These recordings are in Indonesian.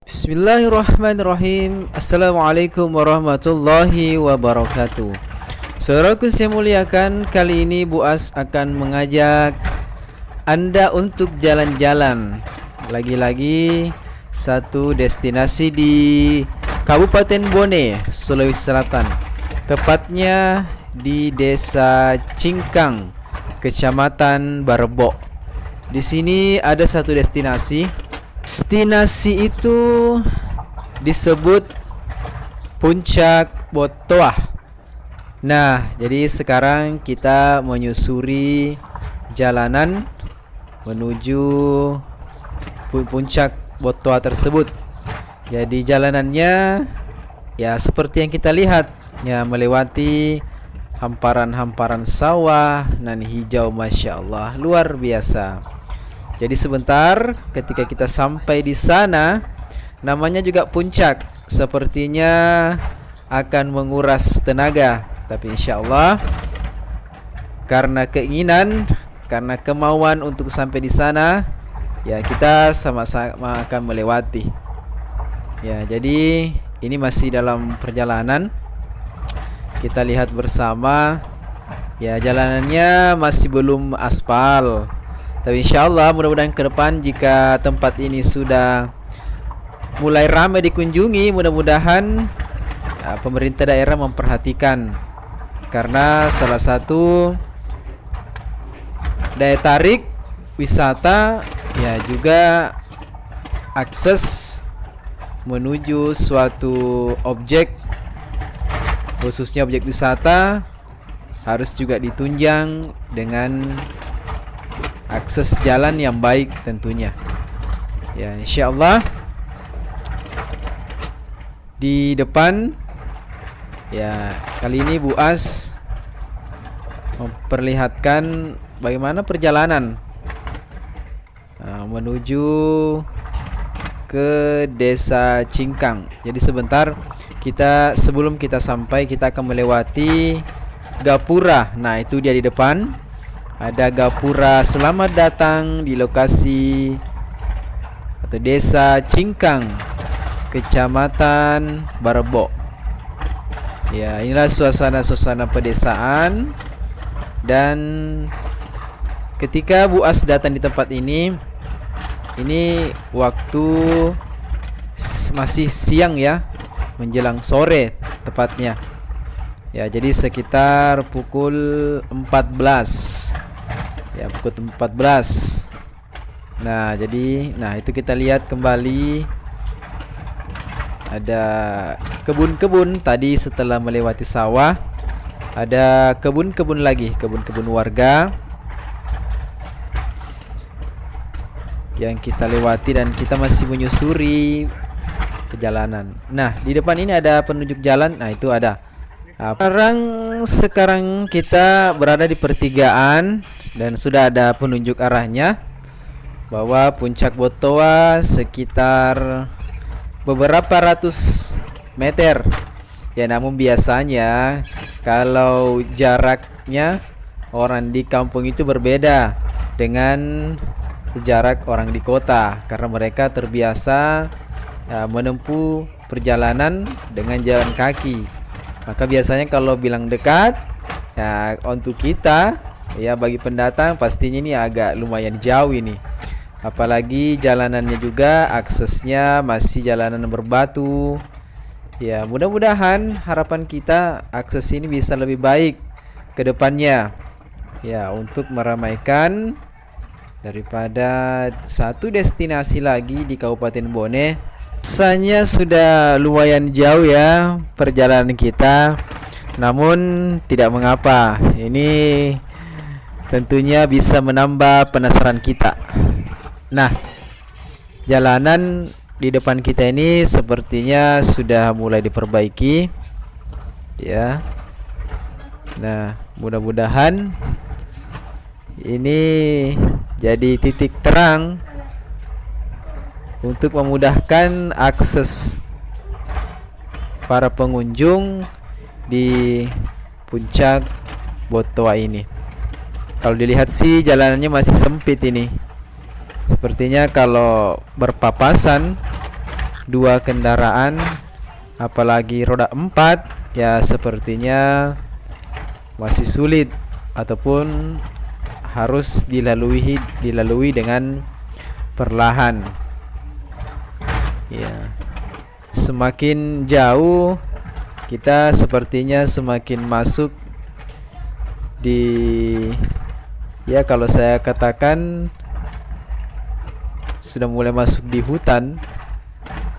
Bismillahirrahmanirrahim. Assalamualaikum warahmatullahi wabarakatuh. Saudaraku saya muliakan, kali ini Bu As akan mengajak Anda untuk jalan-jalan. Lagi-lagi satu destinasi di Kabupaten Bone, Sulawesi Selatan. Tepatnya di Desa Cingkang, Kecamatan Barebok. Di sini ada satu destinasi. Destinasi itu disebut Puncak Botoah. Nah, jadi sekarang kita menyusuri jalanan menuju Puncak Botoah tersebut. Jadi jalanannya ya seperti yang kita lihat, ya melewati hamparan-hamparan sawah nan hijau, masya Allah, luar biasa. Jadi sebentar ketika kita sampai di sana, namanya juga puncak, sepertinya akan menguras tenaga. Tapi insya Allah karena keinginan, karena kemauan untuk sampai di sana, ya kita sama-sama akan melewati. Ya, jadi ini masih dalam perjalanan. Kita lihat bersama. Ya, jalanannya masih belum aspal. Tapi insya Allah mudah-mudahan ke depan jika tempat ini sudah mulai ramai dikunjungi, mudah-mudahan pemerintah daerah memperhatikan. Karena salah satu daya tarik wisata, ya juga akses menuju suatu objek, khususnya objek wisata, harus juga ditunjang dengan akses jalan yang baik tentunya. Ya, insya Allah di depan, ya kali ini Bu As memperlihatkan bagaimana perjalanan menuju ke Desa Cingkang. Jadi sebentar sebelum kita sampai, kita akan melewati gapura. Nah, itu dia di depan. Ada gapura selamat datang di lokasi atau Desa Cingkang, Kecamatan Barebok. Ya, inilah suasana-suasana pedesaan. Dan ketika Bu As datang di tempat ini waktu masih siang ya, menjelang sore tepatnya. Ya, jadi sekitar pukul 14. Ya, pukul 14. Nah, itu kita lihat kembali ada kebun-kebun. Tadi setelah melewati sawah, ada kebun-kebun lagi, kebun-kebun warga yang kita lewati, dan kita masih menyusuri perjalanan. Nah, di depan ini ada penunjuk jalan. Nah, itu ada. Sekarang kita berada di pertigaan dan sudah ada penunjuk arahnya bahwa Puncak Botoah sekitar beberapa ratus meter. Ya, namun biasanya kalau jaraknya orang di kampung itu berbeda dengan jarak orang di kota, karena mereka terbiasa menempuh perjalanan dengan jalan kaki. Maka biasanya kalau bilang dekat, ya untuk kita, ya bagi pendatang pastinya ini agak lumayan jauh ini. Apalagi jalanannya juga aksesnya masih jalanan berbatu. Ya, mudah-mudahan harapan kita akses ini bisa lebih baik ke depannya. Ya, untuk meramaikan daripada satu destinasi lagi di Kabupaten Bone. Rasanya sudah lumayan jauh ya perjalanan kita, namun tidak mengapa. Ini tentunya bisa menambah penasaran kita. Nah, jalanan di depan kita ini sepertinya sudah mulai diperbaiki. Ya. Nah, mudah-mudahan ini jadi titik terang untuk memudahkan akses para pengunjung di Puncak Botoah ini. Kalau dilihat sih jalanannya masih sempit ini. Sepertinya kalau berpapasan dua kendaraan, apalagi roda 4, ya sepertinya masih sulit ataupun harus dilalui dengan perlahan. Ya. Semakin jauh kita sepertinya semakin masuk di, ya kalau saya katakan sudah mulai masuk di hutan.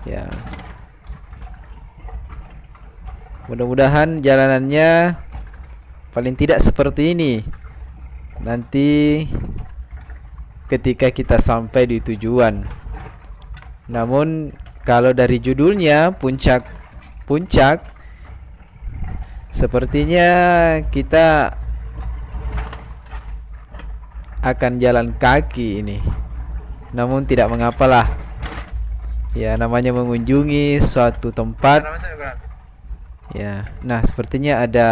Ya. Mudah-mudahan jalanannya paling tidak seperti ini nanti ketika kita sampai di tujuan. Namun kalau dari judulnya puncak, sepertinya kita akan jalan kaki ini. Namun tidak mengapalah. Ya, namanya mengunjungi suatu tempat. Ya, nah sepertinya ada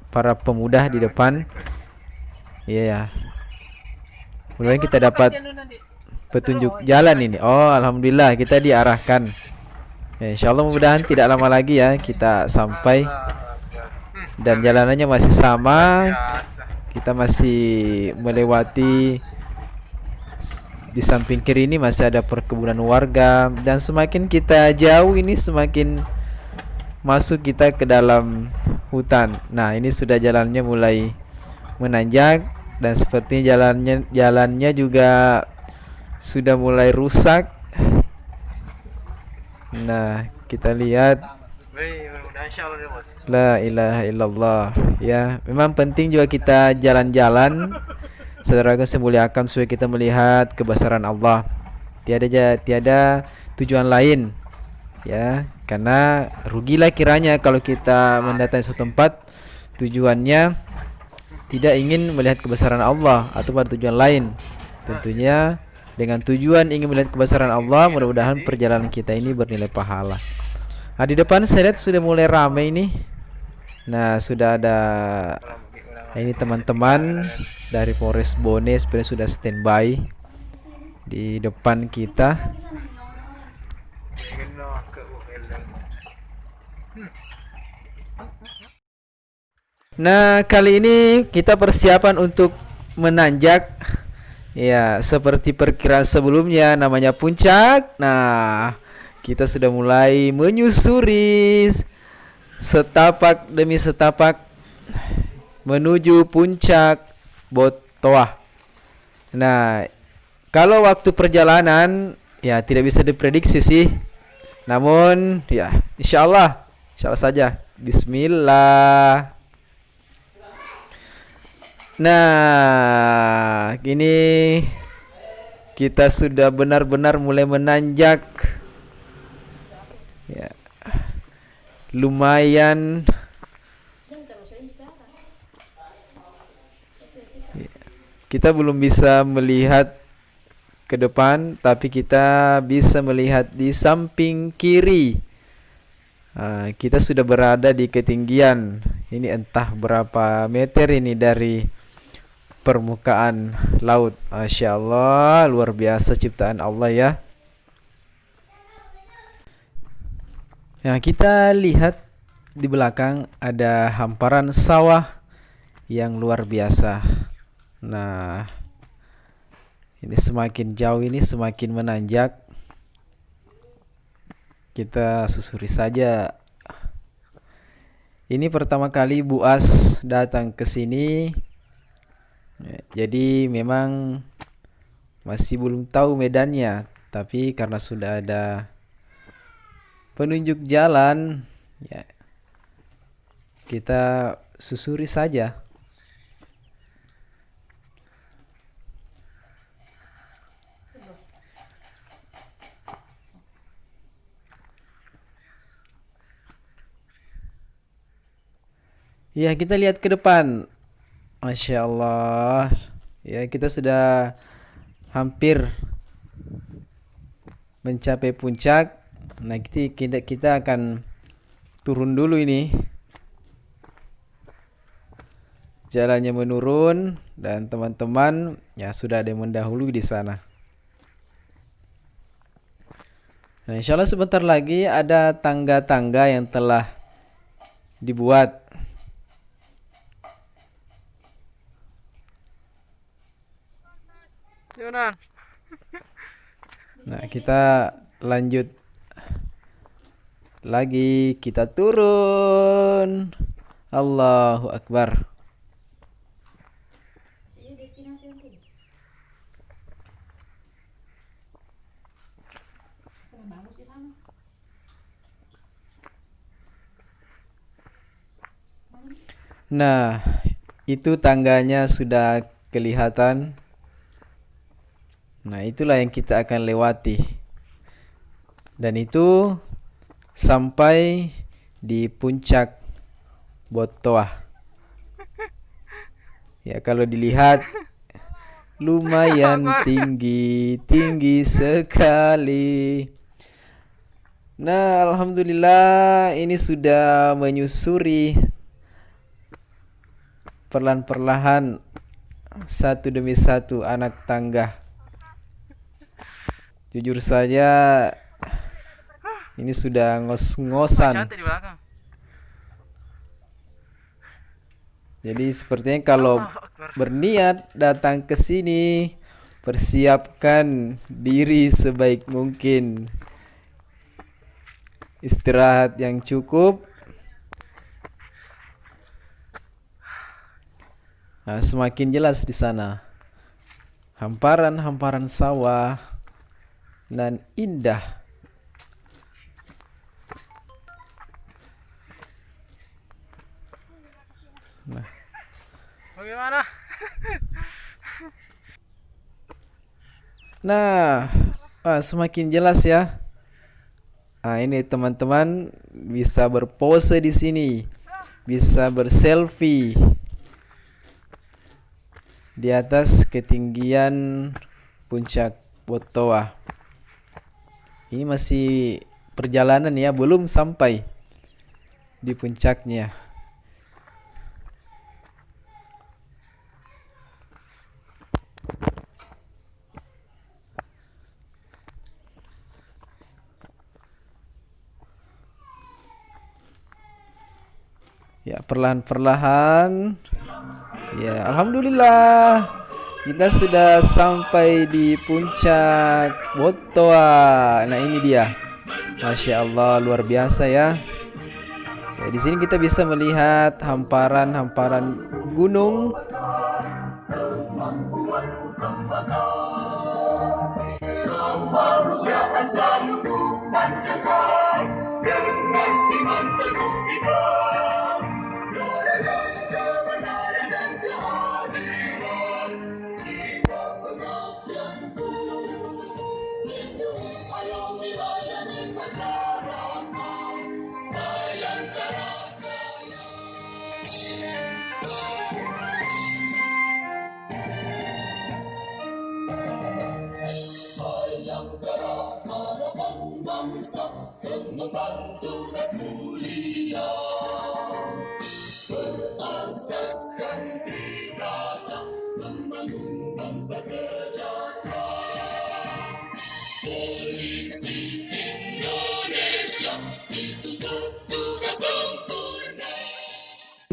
para pemuda di depan. Iya ya. Mudah-mudahan kita dapat petunjuk jalan ini. Oh, alhamdulillah kita diarahkan. Ya, insyaallah mudah-mudahan tidak lama lagi ya kita sampai. Dan jalanannya masih sama. Kita masih melewati, di samping kiri ini masih ada perkebunan warga, dan semakin kita jauh ini semakin masuk kita ke dalam hutan. Nah, ini sudah jalannya mulai menanjak dan seperti jalannya juga sudah mulai rusak. Nah, kita lihat. La ilaha illallah. Ya, memang penting juga kita jalan-jalan. Saudara yang saya muliakan, supaya kita melihat kebesaran Allah. Tiada tujuan lain. Ya, karena rugilah kiranya kalau kita mendatangi suatu tempat tujuannya tidak ingin melihat kebesaran Allah atau pada tujuan lain. Tentunya dengan tujuan ingin melihat kebesaran Allah, mudah-mudahan perjalanan kita ini bernilai pahala. Nah, di depan saya lihat sudah mulai ramai ini. Nah, sudah ada ini teman-teman dari Polres Bone sebenarnya sudah standby di depan kita. Nah, kali ini kita persiapan untuk menanjak. Ya, seperti perkiraan sebelumnya namanya puncak. Nah, kita sudah mulai menyusuri setapak demi setapak menuju puncak Botoah. Nah, kalau waktu perjalanan ya tidak bisa diprediksi sih. Namun ya insyaallah saja. Bismillah. Nah, ini kita sudah benar-benar mulai menanjak. Ya. Lumayan. Kita belum bisa melihat ke depan, tapi kita bisa melihat di samping kiri. Kita sudah berada di ketinggian. Ini entah berapa meter ini dari permukaan laut. Masya Allah, luar biasa ciptaan Allah ya. Nah, kita lihat di belakang ada hamparan sawah yang luar biasa. Nah, ini semakin jauh ini semakin menanjak. Kita susuri saja. Ini pertama kali Bu As datang ke sini. Jadi memang masih belum tahu medannya, tapi karena sudah ada penunjuk jalan, ya kita susuri saja. Ya, kita lihat ke depan. Masya Allah. Ya, kita sudah hampir mencapai puncak. Nah, kita akan turun dulu ini. Jalannya menurun dan teman-teman ya sudah ada yang mendahului di sana. Nah, insya Allah sebentar lagi ada tangga-tangga yang telah dibuat. Nah, kita lanjut lagi, kita turun. Allahu Akbar. Nah, itu tangganya sudah kelihatan. Nah, itulah yang kita akan lewati. Dan itu sampai di puncak Botoah. Ya, kalau dilihat lumayan tinggi sekali. Nah, alhamdulillah ini sudah menyusuri perlahan-perlahan satu demi satu anak tangga. Jujur saja ini sudah ngos-ngosan. Jadi sepertinya kalau berniat datang ke sini, persiapkan diri sebaik mungkin. Istirahat yang cukup. Nah, semakin jelas di sana. Hamparan-hamparan sawah dan indah. Nah, bagaimana? Nah, semakin jelas ya. Nah, ini teman-teman bisa berpose di sini, bisa berselfie di atas ketinggian puncak Botoah. Ini masih perjalanan ya, belum sampai di puncaknya. Ya, perlahan-perlahan. Ya, alhamdulillah kita sudah sampai di puncak Botoah. Nah, ini dia. Masya Allah, luar biasa ya. Ya, di sini kita bisa melihat hamparan-hamparan gunung.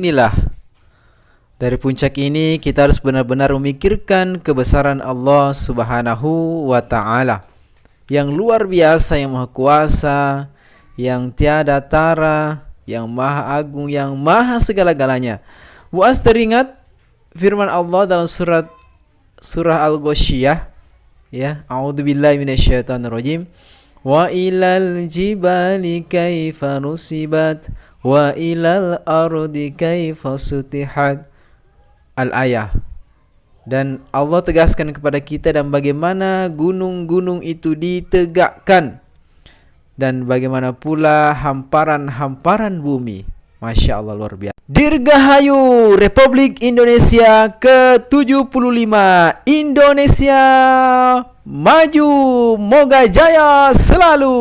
Inilah, dari puncak ini kita harus benar-benar memikirkan kebesaran Allah Subhanahu wa Ta'ala yang luar biasa, yang maha kuasa, yang tiada tara, yang maha agung, yang maha segala-galanya. Buas teringat firman Allah dalam surah Al-Ghasyiyah, ya, a'udzubillahi minasyaitonirrajim. Wa ilal jibali kaifa nusibat wa ilal ardi kaifa sutihat. Al-ayah. Dan Allah tegaskan kepada kita dan bagaimana gunung-gunung itu ditegakkan dan bagaimana pula hamparan-hamparan bumi. Masya Allah, luar biasa. Dirgahayu Republik Indonesia ke-75. Indonesia maju, moga jaya selalu.